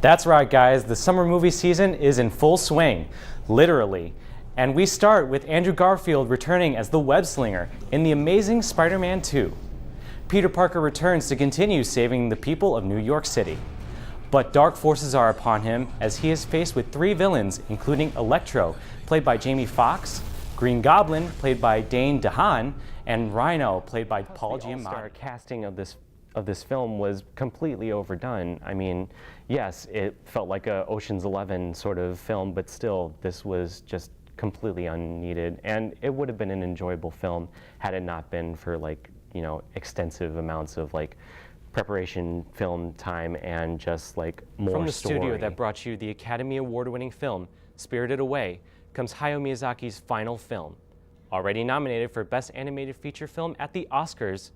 That's right, guys. The summer movie season is in full swing, literally. And we start with Andrew Garfield returning as the web slinger in The Amazing Spider-Man 2. Peter Parker returns to continue saving the people of New York City. But dark forces are upon him as he is faced with three villains, including Electro, played by Jamie Foxx, Green Goblin, played by Dane DeHaan, and Rhino, played by Paul Giamatti. The all-star casting of this film was completely overdone. I mean, yes, it felt like a Ocean's 11 sort of film, but still, this was just completely unneeded. And it would have been an enjoyable film had it not been for extensive amounts of preparation film time and just more story. From the studio that brought you the Academy Award-winning film Spirited Away comes Hayao Miyazaki's final film. Already nominated for Best Animated Feature Film at the Oscars,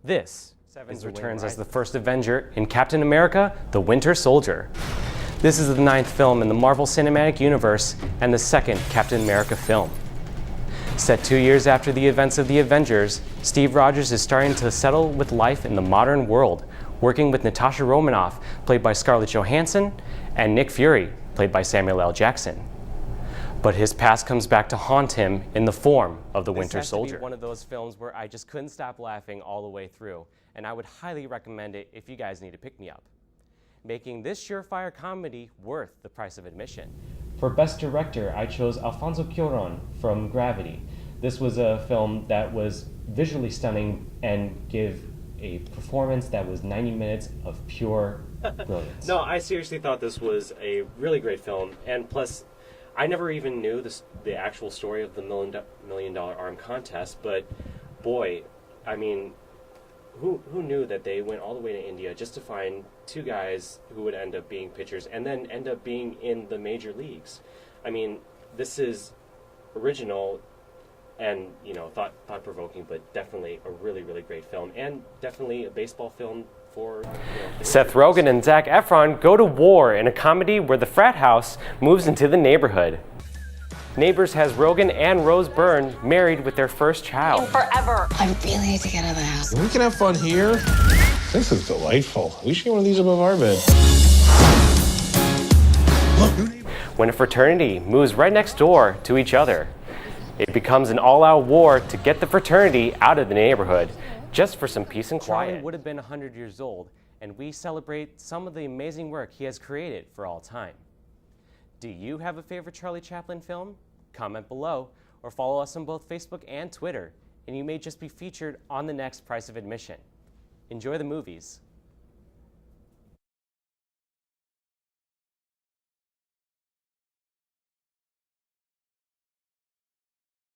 this returns as the first Avenger in Captain America: The Winter Soldier. This is the 9th film in the Marvel Cinematic Universe and the 2nd Captain America film. Set 2 years after the events of the Avengers, Steve Rogers is starting to settle with life in the modern world, working with Natasha Romanoff, played by Scarlett Johansson, and Nick Fury, played by Samuel L. Jackson. But his past comes back to haunt him in the form of the Winter Soldier. This has to be one of those films where I just couldn't stop laughing all the way through, and I would highly recommend it if you guys need to pick me up, making this surefire comedy worth the price of admission. For Best Director, I chose Alfonso Cuarón from Gravity. This was a film that was visually stunning and gave a performance that was 90 minutes of pure brilliance. No, I seriously thought this was a really great film, and plus, I never even knew the actual story of the $1 million arm contest, but boy, I mean, who knew that they went all the way to India just to find two guys who would end up being pitchers and then end up being in the major leagues? I mean, this is original and, thought-provoking, but definitely a really, really great film, and definitely a baseball film for... Seth Rogen and Zac Efron go to war in a comedy where the frat house moves into the neighborhood. Neighbors has Rogen and Rose Byrne married with their first child. Forever. I really need to get out of the house. We can have fun here. This is delightful. We should get one of these above our bed. When a fraternity moves right next door to each other, it becomes an all-out war to get the fraternity out of the neighborhood, just for some peace and quiet. Charlie would have been 100 years old, and we celebrate some of the amazing work he has created for all time. Do you have a favorite Charlie Chaplin film? Comment below, or follow us on both Facebook and Twitter, and you may just be featured on the next Price of Admission. Enjoy the movies.